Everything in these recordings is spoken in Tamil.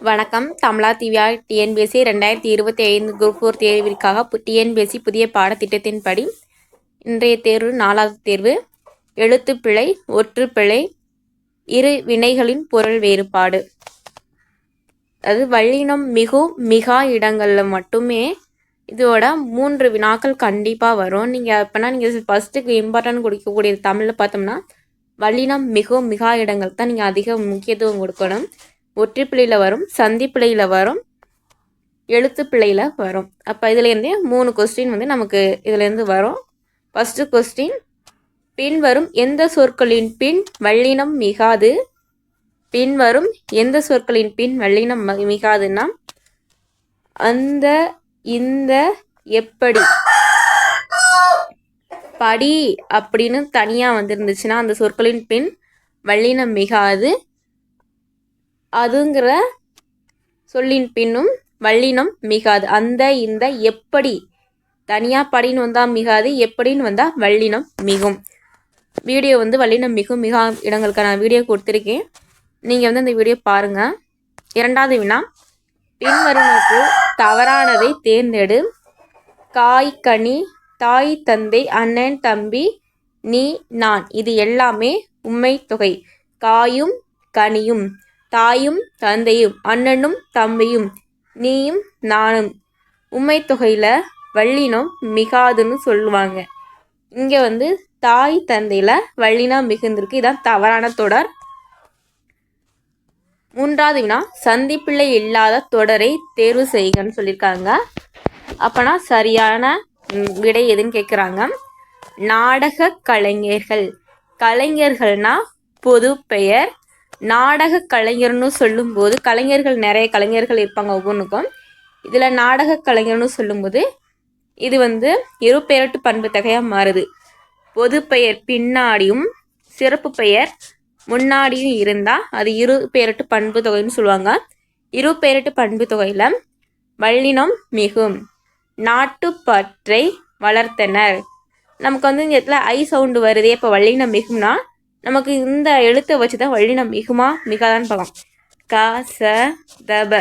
வணக்கம். தமிழா திவ்யா டிஎன்பிஎஸ்சி 2025 குரூப் 4 தேர்விற்காக டிஎன்பிஎஸ்சி புதிய பாடத்திட்டத்தின்படி இன்றைய தேர்வு 4வது தேர்வு. எழுத்துப்பிழை, ஒற்றுப்பிழை, இரு வினைகளின் பொருள் வேறுபாடு. அது வல்லினம் மிகு மிகா இடங்களில் மட்டுமே இதோட 3 வினாக்கள் கண்டிப்பாக வரும். நீங்கள் அப்போனா நீங்கள் ஃபஸ்ட்டுக்கு இம்பார்ட்டன்ட் கொடுக்கக்கூடியது தமிழில் பார்த்தோம்னா வல்லினம் மிகு மிகா இடங்கள் தான் நீங்கள் அதிக முக்கியத்துவம் கொடுக்கணும். ஒற்றுப்பிழையில் வரும், சந்திப்பிழையில் வரும், எழுத்துப்பிழையில் வரும். அப்போ இதுலேருந்தே 3 கொஸ்டின் நமக்கு இதுலேருந்து வரும். ஃபஸ்ட்டு கொஸ்டின், பின்வரும் எந்த சொற்களின் பின் வல்லினம் மிகாது? பின்வரும் எந்த சொற்களின் பின் வல்லினம் மிகாதுன்னா அந்த, இந்த, எப்படி. படி அப்படின்னு தனியாக வந்துருந்துச்சுன்னா அந்த சொற்களின் பின் வல்லினம் மிகாது. அதுங்கிற சொல்லின் பின்னும் வல்லினம் மிகாது. அந்த, இந்த, எப்படி தனியாக படின்னு வந்தால் மிகாது, எப்படின்னு வந்தால் வல்லினம் மிகும். வீடியோ வல்லினம் மிகும் மிகா இடங்களுக்கான வீடியோ கொடுத்துருக்கேன். நீங்கள் அந்த வீடியோ பாருங்கள். 2வது வினா, பின்வருவனக்கு தவறானதை தேர்ந்தெடு. காய், கனி, தாய், தந்தை, அண்ணன், தம்பி, நீ, நான் இது எல்லாமே உண்மை தொகை. காயும் கனியும், தாயும் தந்தையும், அண்ணனும் தம்பியும், நீயும் நானும் உண்மை தொகையில் வல்லினம் மிகாதுன்னு சொல்லுவாங்க. இங்கே தாய் தந்தையில் வல்லினம் மிகுந்திருக்கு. இதான் தவறான தொடர். 3வது வினா, சந்திப்பிள்ளை இல்லாத தொடரை தேர்வு செய்கன்னு சொல்லியிருக்காங்க. அப்போனா சரியான விடை எதுன்னு கேட்குறாங்க. நாடக கலைஞர்கள். கலைஞர்கள்னா பொது பெயர். நாடக கலைஞர்னு சொல்லும்போது கலைஞர்கள் நிறைய கலைஞர்கள் இருப்பாங்க ஒவ்வொன்றுக்கும். இதில் நாடக கலைஞர்னு சொல்லும்போது இது இரு பெயரட்டு பண்பு தொகையாக மாறுது. பொது பெயர் பின்னாடியும் சிறப்பு பெயர் முன்னாடியும் இருந்தால் அது இரு பெயரட்டு பண்பு தொகைன்னு சொல்லுவாங்க. இரு பெயரட்டு பண்பு தொகையில் வல்லினம் மிகும். நாட்டுப்பற்றை வளர்த்தனர். நமக்கு இந்த இடத்துல ஐ சவுண்டு வருதே, இப்போ வல்லினம் மிகும்னா நமக்கு இந்த எழுத்தை வச்சு தான் வல்லினம் மிகுமா மிகாதான்னு பார்க்கலாம். க, ச, த, ப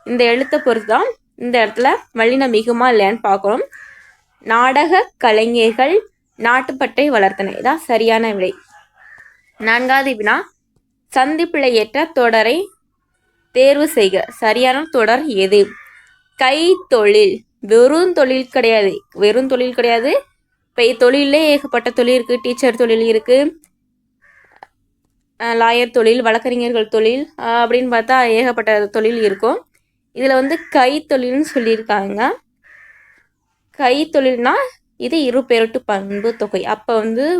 இந்த எழுத்தை பொறுத்து தான் இந்த இடத்துல வல்லினம் மிகுமா இல்லையான்னு பார்க்கணும். நாடக கலைஞர்கள் நாட்டுப்பற்றை வளர்த்தனர். இதான் சரியான விடை. 4வது வினா, சந்திப்பிழையற்ற தொடரை தேர்வு செய்க. சரியான தொடர் எது? கைத்தொழில். வெறும் தொழில் கிடையாது. இப்போ தொழிலே ஏகப்பட்ட தொழில் இருக்குது. டீச்சர் தொழில் இருக்குது, லாயர் தொழில், வழக்கறிஞர்கள் தொழில் அப்படின்னு பார்த்தா ஏகப்பட்ட தொழில் இருக்கும். இதில் கைத்தொழில்னு சொல்லியிருக்காங்க. கைத்தொழில்னா இது இரு பெயரட்டு பண்பு தொகை. அப்போ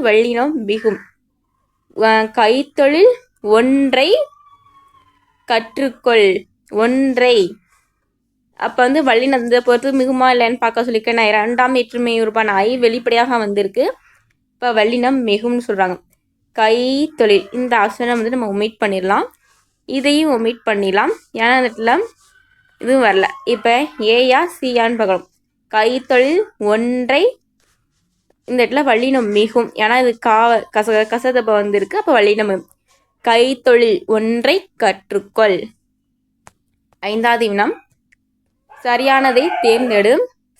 வல்லினம் மிகும். கைத்தொழில் ஒன்றை கற்றுக்கொள். ஒன்றை. அப்போ வல்லினத்தை பொறுத்து மிகுமா இல்லைன்னு பார்க்க சொல்லியிருக்கேன். நான் 2ஆம் வேற்றுமை உருவான ஐ வெளிப்படையாக வந்திருக்கு. இப்போ வல்லினம் மிகும்னு சொல்கிறாங்க. கைத்தொழில் இந்த ஆப்ஷனை நம்ம ஒமிட் பண்ணிடலாம். இதையும் ஒமிட் பண்ணிடலாம். ஏன்னா அந்த இடத்துல இதுவும் வரல. இப்போ ஏயா சியான்னு பார்க்கணும். கைத்தொழில் ஒன்றை இந்த இடத்துல வல்லினம் மிகும். ஏன்னா இது கசதப்ப வந்திருக்கு. அப்போ வல்லினம். கைத்தொழில் ஒன்றை கற்றுக்கொள். 5வது வினம், சரியானதை தேர்ந்தெடு.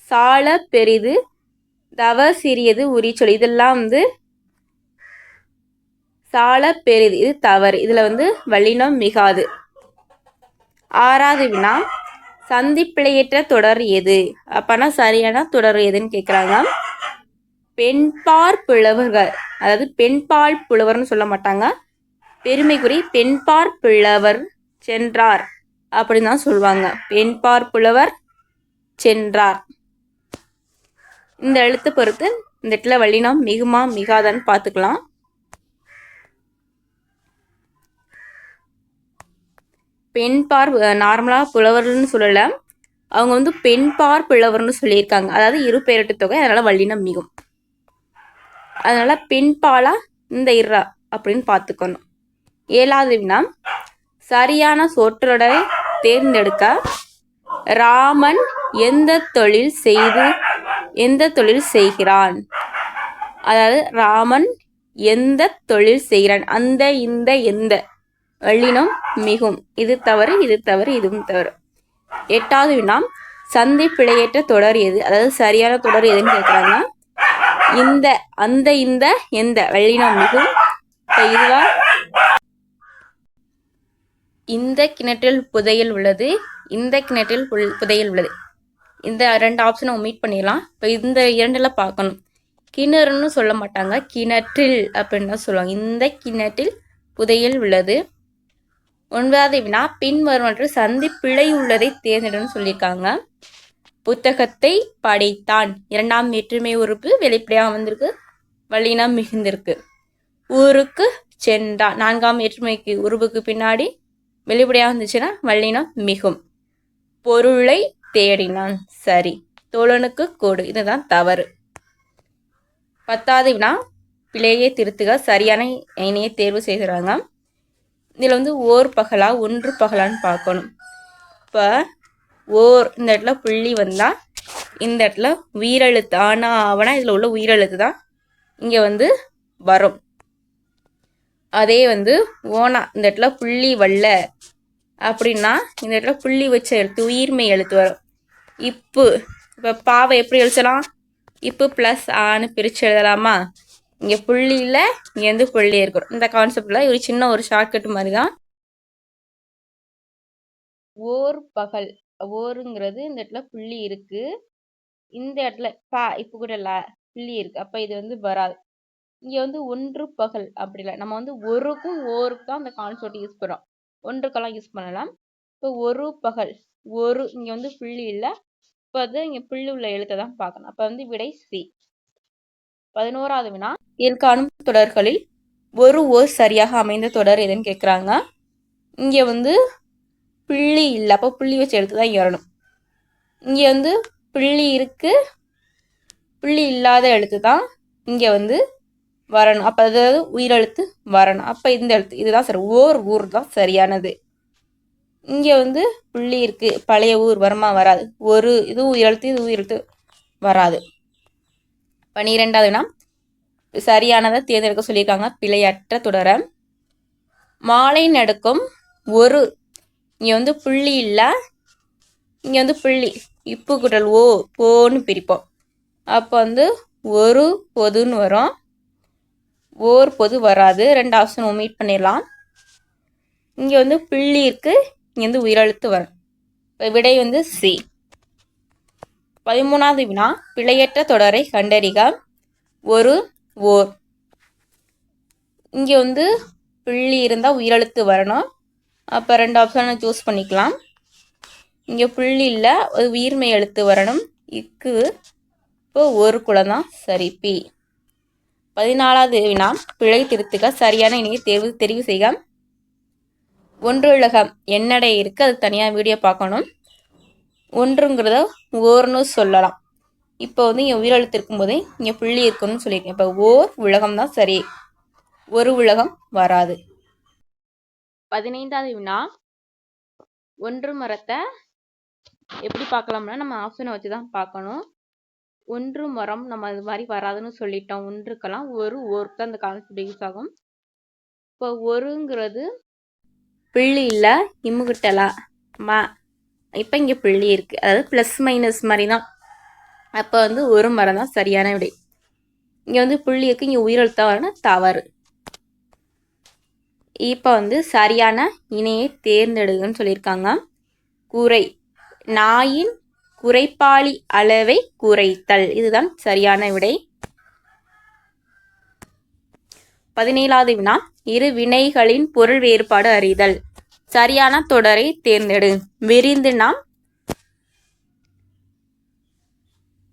சால பெரிது, தவ சிறியது, உரிச்சொல் இதெல்லாம் சால பெரிது இது தவறு. இதில் வல்லினம் மிகாது. 6வது வினா, சந்திப்பிழையற்ற தொடர் எது? அப்போனா சரியான தொடர் எதுன்னு கேட்குறாங்க. பெண்பார் புலவர்கள். அதாவது பெண்பால் புலவர்னு சொல்ல மாட்டாங்க. பெருமைக்குறி பெண்பார் புலவர் சென்றார் அப்படின்னு தான் சொல்லுவாங்க. பெண்பார் புலவர் சென்றார். இந்த எழுத்து பொறுத்து இந்த இடத்துல வல்லினம் மிகுமா மிகாதான்னு பார்த்துக்கலாம். பெண்பார் நார்மலாக புலவர்னு சொல்லலை, அவங்க பெண்பார் புலவர்னு சொல்லியிருக்காங்க. அதாவது இரு பெயரட்டு தொகை, அதனால் வல்லினம் மிகும். அதனால் பெண்பாலா இந்த இர்ரா அப்படின்னு பார்த்துக்கணும். 7வது வினா, சரியான சொற்றொடரை தேர்ந்தெடுக்க. ராமன் எந்த தொழில் செய்கிறான். அதாவது ராமன் எந்த தொழில் செய்கிறான். அந்த, இந்த, எந்த வல்லினம் மிகும். இது தவறு, இது தவறு, இதுவும் தவறு. 8வது வினா சந்தி பிழையற்ற தொடர் எது? அதாவது சரியான தொடர் எதுன்னு கேட்குறாங்க. இந்த, அந்த, இந்த, எந்த வல்லினம் மிகும். இதுவா? இந்த கிணற்றில் புதையல் உள்ளது, இந்த கிணற்றில் புதையல் உள்ளது. இந்த 2 ஆப்ஷனை ஒமிட் பண்ணிடலாம். இப்போ இந்த 2ல் பார்க்கணும். கிணறுன்னு சொல்ல மாட்டாங்க, கிணற்றில் அப்படின்னு தான் சொல்லுவாங்க. இந்த கிணற்றில் புதையல் உள்ளது. 9வது வினா பின்வருவற்று சந்தி பிழை உள்ளதை தேர்ந்தெடுன்னு சொல்லியிருக்காங்க. புத்தகத்தை படித்தான் 2ஆம் வேற்றுமை உறுப்பு வெளிப்படையாக வந்திருக்கு, வல்லினம் மிகுந்திருக்கு. ஊருக்கு சென்றான் 4ஆம் வேற்றுமைக்கு உறுப்புக்கு பின்னாடி வெளிப்படையாக இருந்துச்சுன்னா வல்லினம் மிகும். பொருளை தேடினான் சரி. தோழனுக்கு கோடு இதுதான் தவறு. 10வது வினா பிழையை திருத்துக, சரியான இணையை தேர்வு செய்கிறாங்க. இதில் வந்து ஓர் பகலா ஒன்று பகலான்னு பார்க்கணும். இப்போ ஓர் இந்த இடத்துல புள்ளி வந்தால் இந்த இடத்துல உயிரெழுத்து ஆனா ஆவனா இதில் உள்ள உயிரெழுத்து தான் இங்கே வந்து வரும். அதே வந்து ஓனா இந்த இடத்துல புள்ளி வல்ல அப்படின்னா இந்த இடத்துல புள்ளி வச்ச எழுத்து உயிர்மை எழுத்து வரும். இப்போ பாவை எப்படி எழுதலாம்? இப்போ ப்ளஸ் ஆன்னு பிரித்து எழுதலாமா? இங்கே புள்ளியில் இங்கேருந்து புள்ளி இருக்கணும். இந்த கான்செப்டில் ஒரு சின்ன ஒரு ஷார்ட்கட் மாதிரி தான். ஓர் பகல், ஓருங்கிறது இந்த இடத்துல புள்ளி இருக்குது, இந்த இடத்துல இப்போ கூட இல்லை புள்ளி இருக்குது, அப்போ இது வந்து வராது. இங்கே வந்து ஒன்று பகல் அப்படி இல்லை, நம்ம வந்து ஒருக்கும் ஓருக்கும் தான் அந்த கான்செப்ட் யூஸ் பண்ணுறோம், ஒன்றுக்கெல்லாம் யூஸ் பண்ணலாம். இப்போ ஒரு பகல், ஒரு இங்கே வந்து புள்ளி இல்லை, இப்போ அது இங்கே புள்ளி உள்ள எழுத்தை தான் பார்க்கணும். அப்போ வந்து விடை சி. 11வது வினா கீழ்காணும் தொடர்களில் ஒரு ஓர் சரியாக அமைந்த தொடர் எதுன்னு கேட்குறாங்க. இங்கே வந்து புள்ளி இல்லை, அப்போ புள்ளி வச்சு எழுத்து தான் வரணும். இங்கே வந்து புள்ளி இருக்கு, புள்ளி இல்லாத எழுத்து தான் இங்கே வந்து வரணும். அப்போ அதாவது உயிரெழுத்து வரணும். அப்போ இந்த எழுத்து இதுதான் சரி, ஓர் ஊர் தான் சரியானது. இங்கே வந்து புள்ளி இருக்கு, பழைய ஊர் வருமா? வராது. ஒரு இது உயிரெழுத்து, இது உயிரெழுத்து வராது. 12வது வினா சரியானதை தேர்ந்தெடுக்க சொல்லியிருக்காங்க. பிழையற்ற தொடர மாலை நடுக்கும் ஒரு இங்கே வந்து புள்ளி இல்லை, இங்கே வந்து புள்ளி இப்பு குடல் ஓ போன்னு பிரிப்போம். அப்போ வந்து ஒரு பொதுன்னு வரும், ஓர் பொது வராது. 2 ஆப்ஷன் ஒமிட் பண்ணிடலாம். இங்கே வந்து புள்ளி இருக்கு, இங்கே வந்து உயிரெழுத்து வரும். இப்போ விடை வந்து சி. 13வது வினா பிழையற்ற தொடரை கண்டறிக. ஒரு ஓர் இங்கே வந்து புள்ளி இருந்தால் உயிரெழுத்து வரணும். அப்போ 2 ஆப்ஷனை சூஸ் பண்ணிக்கலாம். இங்கே புள்ளி இல்லை, ஒரு உயிர்மை எழுத்து வரணும், இக்கு. இப்போ ஒரு குலம் தான் சரி, பி. 14வது வினா பிழை திருத்துக, சரியான இணையை தெரிவு செய்க. ஒன்றுலகம் என்னடை இருக்குது, அது தனியாக வீடியோ பார்க்கணும். ஒன்றுங்கிறத ஓர்னு சொல்லலாம். இப்போ வந்து இங்கே உயிரெழுத்து இருக்கும்போதே இங்கே புள்ளி இருக்குன்னு சொல்லியிருக்கேன். இப்போ ஓர் உலகம் தான் சரி, ஒரு உலகம் வராது. 15வது வினா ஒன்று மரத்தை எப்படி பார்க்கலாம்னா நம்ம ஆப்ஷனை வச்சு தான் பார்க்கணும். ஒன்று மரம் நம்ம அது மாதிரி வராதுன்னு சொல்லிட்டோம். ஒன்றுக்கெல்லாம் ஒரு ஓருக்கு அந்த கான்செப்ட் யூஸ் ஆகும். இப்போ ஒருங்கிறது புள்ளி இல்லை, இம்முகிட்டலா மா, இப்போ இங்கே புள்ளி இருக்குது, அதாவது ப்ளஸ் மைனஸ் மாதிரி தான். அப்போ வந்து ஒரு மரம் தான் சரியான விடை. இங்கே வந்து புள்ளி இருக்கு, இங்கே உயிரெழுத்தா வரணும், தவறு. இப்போ வந்து சரியான இணையை தேர்ந்தெடுங்கன்னு சொல்லியிருக்காங்க. குறை, நாயின் குறைப்பாளி அளவை குறைத்தல், இதுதான் சரியான விடை. 17வது வினா இரு வினைகளின் பொருள் வேறுபாடு அறிதல். சரியான தொடரை தேர்ந்தெடு. விரிந்து நாம்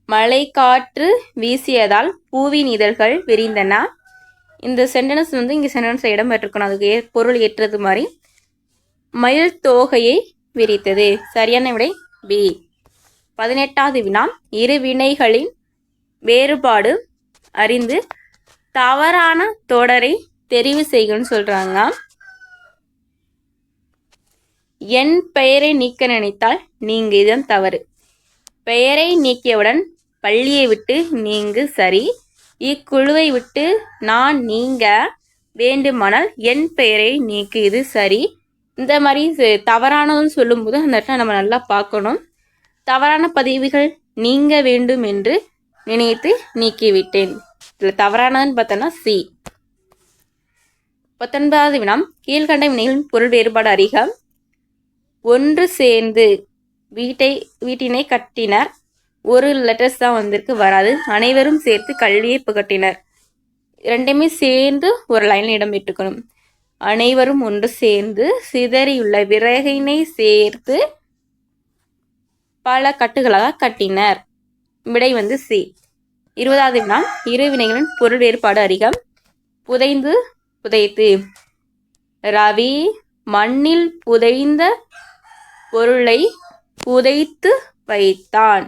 மழை காற்று வீசியதால் பூவின் இதழ்கள் விரிந்தன. இந்த சென்டென்ஸ் வந்து இங்கே சென்டென்ஸ் இடம் பெற்றிருக்கணும், அதுக்கு பொருள் ஏற்றது மாதிரி. மயில் தோகையை விரித்தது, சரியான விடை பி. 18வது வினா இரு வினைகளின் வேறுபாடு அறிந்து தவறான தொடரை தெரிவு செய்யணும்னு சொல்றாங்க. என் பெயரை நீக்க நினைத்தால் நீங்க, இதுதான் தவறு. பெயரை நீக்கியவுடன் பள்ளியை விட்டு நீங்கு சரி. இக்குழுவை விட்டு நான் நீங்க வேண்டுமானால் என் பெயரை நீக்கு. இது சரி. இந்த மாதிரி தவறானதுன்னு சொல்லும்போது அந்த இடத்துல நம்ம நல்லா பார்க்கணும். தவறான பதிவுகள் நீங்க வேண்டும் என்று நினைத்து நீக்கிவிட்டேன். இதில் தவறானதுன்னு பார்த்தோன்னா சி. 19வது வினா, கீழ்கண்ட வினைகளின் பொருள் வேறுபாடு அறிக. ஒன்று சேர்ந்து வீட்டினை கட்டினர். ஒரு லெட்டர்ஸ் தான் வந்திருக்கு, வராது. அனைவரும் சேர்த்து கல்வியை புகட்டினர். ரெண்டுமே சேர்ந்து ஒரு லைனில் இடம் பெற்றுக்கணும். அனைவரும் ஒன்று சேர்ந்து சிதறியுள்ள விறகினை சேர்த்து பல கட்டுகளாக கட்டினர். விடை சி. 20வது வினா, இரு வினைகளின் பொருள் வேறுபாடு அறிக. புதைந்து புதைத்து. ரவி மண்ணில் புதைந்த பொருளை புதைத்து வைத்தான்.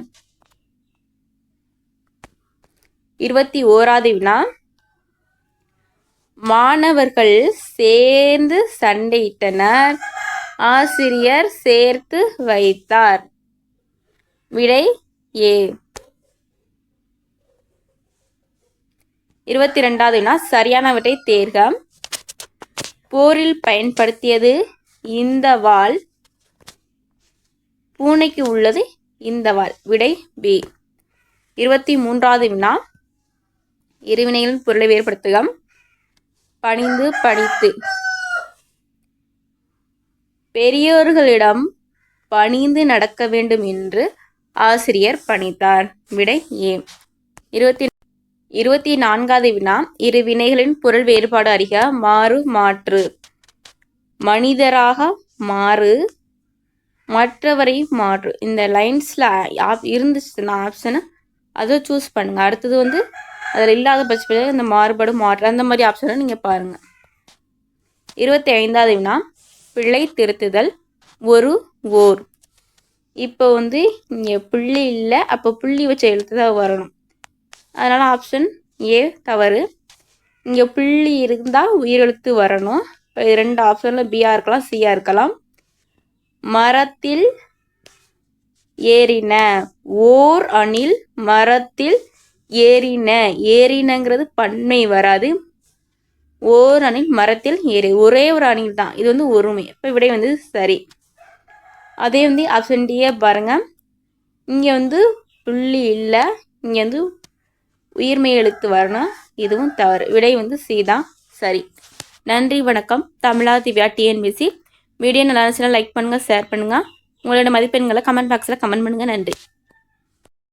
21வது வினா, மாணவர்கள் சேர்ந்து சண்டையிட்டனர். ஆசிரியர் சேர்த்து வைத்தார். விடை ஏ. 22வது வினா, சரியானவற்றை தேர்க. போரில் பயன்படுத்தியது இந்த வாள். பூனைக்கு உள்ளது இந்த வாள். விடை பி. 23வது வினா, இருவினைகளின் பொருளை வேறுபடுத்துக. பணிந்து பணித்து. பெரியோர்களிடம் பணிந்து நடக்க வேண்டும் என்று ஆசிரியர் பணித்தார். விடை ஏ. 24வது வினா, இரு வினைகளின் பொருள் வேறுபாடு அறிக. மாறு மாற்று. மனிதராக மாறு, மற்றவரை மாற்று. இந்த லைன்ஸில் இருந்துச்சுன்னா ஆப்ஷனை அதை சூஸ் பண்ணுங்கள். அடுத்தது அதில் இல்லாத பட்சத்தில் இந்த மாறுபாடு மாற்று அந்த மாதிரி ஆப்ஷனை நீங்கள் பாருங்கள். 25வது வினா, பிள்ளை திருத்துதல். ஒரு ஓர். இப்போ இங்கே புள்ளி இல்லை, அப்போ புள்ளி வச்ச எழுத்து தான் வரணும். அதனால் ஆப்ஷன் ஏ தவறு. இங்கே புள்ளி இருந்தால் உயிரெழுத்து வரணும். இப்போ 2 ஆப்ஷனில் பியாக இருக்கலாம், சியாக இருக்கலாம். மரத்தில் ஏறின. ஓர் அணில் மரத்தில் ஏறின. ஏறினங்கிறது பன்மை வராது. ஓர் அணில் மரத்தில் ஏறி. ஒரே ஒரு அணில் தான். இது ஒருமை. இப்போ விடை சரி. அதே ஆப்ஷன் டியை பாருங்க. இங்கே புள்ளி இல்லை, இங்கே உயிர்மெய் எழுத்து வரணும். இதுவும் தவறு. விடை சி தான் சரி. நன்றி, வணக்கம். தமிழா திவ்யா டிஎன்பிசி. வீடியோ நல்லா இருந்துச்சுன்னா லைக் பண்ணுங்கள், ஷேர் பண்ணுங்கள். உங்களோட மதிப்பெண்களை கமெண்ட் பாக்ஸில் கமெண்ட் பண்ணுங்கள். நன்றி.